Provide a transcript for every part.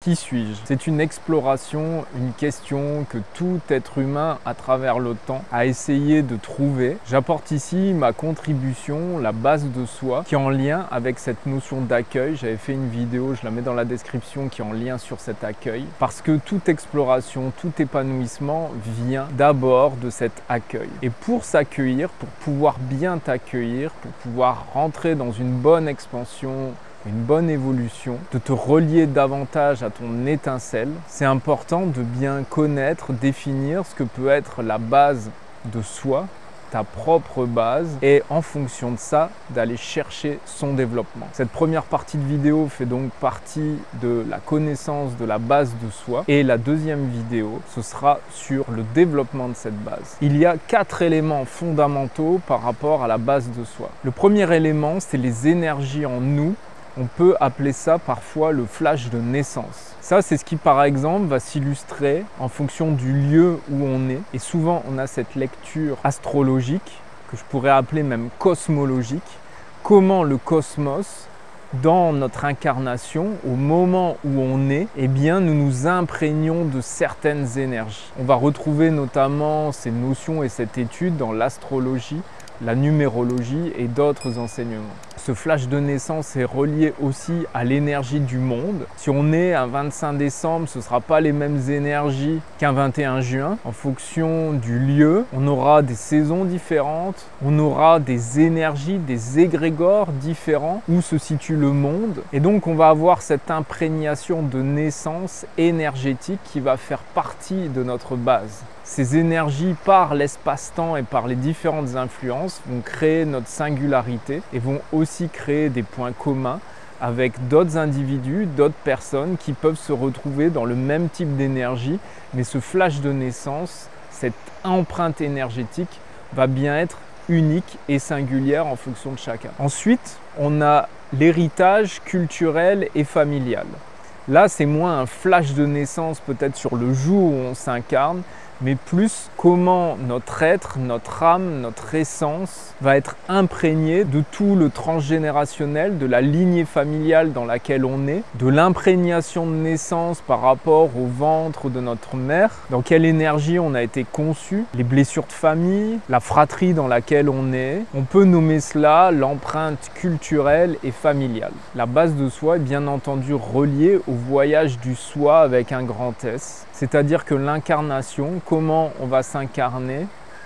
Qui suis-je? C'est une exploration, une question que tout être humain à travers le temps a essayé de trouver. J'apporte ici ma contribution, la base de soi, qui est en lien avec cette notion d'accueil. J'avais fait une vidéo, je la mets dans la description, qui est en lien sur cet accueil. Parce que toute exploration, tout épanouissement vient d'abord de cet accueil. Et pour s'accueillir, pour pouvoir bien t'accueillir, pour pouvoir rentrer dans une bonne expansion, une bonne évolution, de te relier davantage à ton étincelle, c'est important de bien connaître, définir ce que peut être la base de soi, ta propre base, et en fonction de ça, d'aller chercher son développement. Cette première partie de vidéo fait donc partie de la connaissance de la base de soi, et la deuxième vidéo, ce sera sur le développement de cette base. Il y a 4 éléments fondamentaux par rapport à la base de soi. Le premier élément, c'est les énergies en nous. On peut appeler ça parfois le flash de naissance. Ça, c'est ce qui, par exemple, va s'illustrer en fonction du lieu où on est. Et souvent, on a cette lecture astrologique, que je pourrais appeler même cosmologique. Comment le cosmos, dans notre incarnation, au moment où on est, eh bien, nous nous imprégnons de certaines énergies. On va retrouver notamment ces notions et cette étude dans l'astrologie, la numérologie et d'autres enseignements. Ce flash de naissance est relié aussi à l'énergie du monde. Si on est un 25 décembre, ce ne sera pas les mêmes énergies qu'un 21 juin. En fonction du lieu, on aura des saisons différentes, on aura des énergies, des égrégores différents où se situe le monde. Et donc on va avoir cette imprégnation de naissance énergétique qui va faire partie de notre base. Ces énergies, par l'espace-temps et par les différentes influences, vont créer notre singularité et vont aussi créer des points communs avec d'autres individus, d'autres personnes qui peuvent se retrouver dans le même type d'énergie. Mais ce flash de naissance, cette empreinte énergétique va bien être unique et singulière en fonction de chacun. Ensuite, on a l'héritage culturel et familial. Là, c'est moins un flash de naissance peut-être sur le jour où on s'incarne, mais plus comment notre être, notre âme, notre essence va être imprégnée de tout le transgénérationnel, de la lignée familiale dans laquelle on est, de l'imprégnation de naissance par rapport au ventre de notre mère, dans quelle énergie on a été conçu, les blessures de famille, la fratrie dans laquelle on est. On peut nommer cela l'empreinte culturelle et familiale. La base de soi est bien entendu reliée au voyage du soi avec un grand S. C'est-à-dire que l'incarnation, comment on va s'incarner,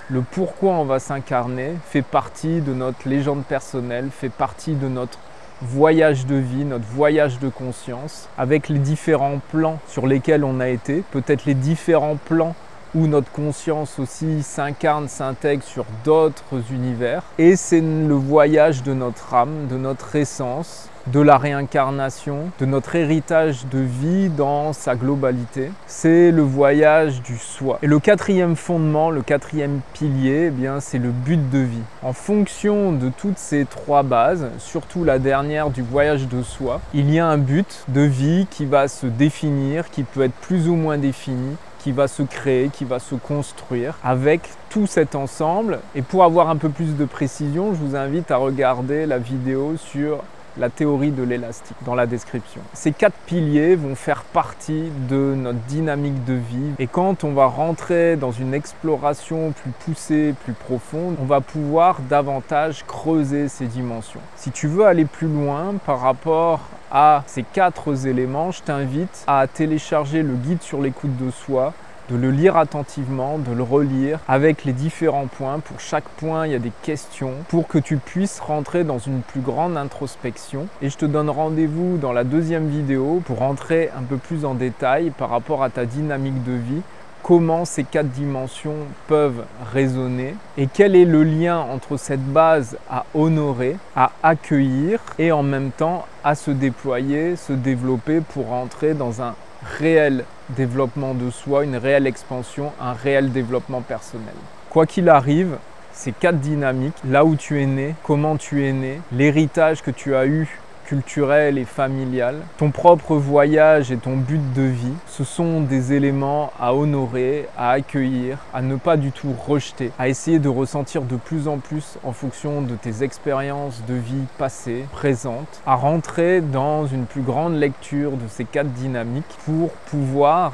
le pourquoi on va s'incarner, fait partie de notre légende personnelle, fait partie de notre voyage de vie, notre voyage de conscience, avec les différents plans sur lesquels on a été, peut-être les différents plans où notre conscience aussi s'incarne, s'intègre sur d'autres univers. Et c'est le voyage de notre âme, de notre essence, de la réincarnation, de notre héritage de vie dans sa globalité. C'est le voyage du soi. Et le quatrième fondement, le quatrième pilier, eh bien, c'est le but de vie. En fonction de toutes ces 3 bases, surtout la dernière du voyage de soi, il y a un but de vie qui va se définir, qui peut être plus ou moins défini, qui va se créer, qui va se construire avec tout cet ensemble. Et pour avoir un peu plus de précision, je vous invite à regarder la vidéo sur la théorie de l'élastique dans la description. Ces 4 piliers vont faire partie de notre dynamique de vie et quand on va rentrer dans une exploration plus poussée, plus profonde, on va pouvoir davantage creuser ces dimensions. Si tu veux aller plus loin par rapport à ces 4 éléments, je t'invite à télécharger le guide sur l'écoute de soi, de le lire attentivement, de le relire avec les différents points. Pour chaque point, il y a des questions pour que tu puisses rentrer dans une plus grande introspection. Et je te donne rendez-vous dans la deuxième vidéo pour rentrer un peu plus en détail par rapport à ta dynamique de vie, comment ces 4 dimensions peuvent résonner et quel est le lien entre cette base à honorer, à accueillir et en même temps à se déployer, se développer pour rentrer dans un réel développement de soi, une réelle expansion, un réel développement personnel. Quoi qu'il arrive, ces 4 dynamiques, là où tu es né, comment tu es né, l'héritage que tu as eu culturel et familial, ton propre voyage et ton but de vie, ce sont des éléments à honorer, à accueillir, à ne pas du tout rejeter, à essayer de ressentir de plus en plus en fonction de tes expériences de vie passées, présentes, à rentrer dans une plus grande lecture de ces 4 dynamiques pour pouvoir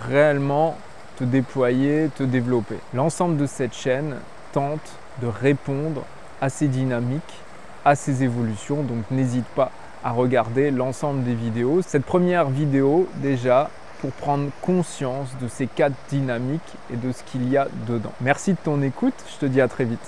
réellement te déployer, te développer. L'ensemble de cette chaîne tente de répondre à ces dynamiques, à ces évolutions, donc n'hésite pas à regarder l'ensemble des vidéos. Cette première vidéo déjà pour prendre conscience de ces 4 dynamiques et de ce qu'il y a dedans. Merci de ton écoute, je te dis à très vite.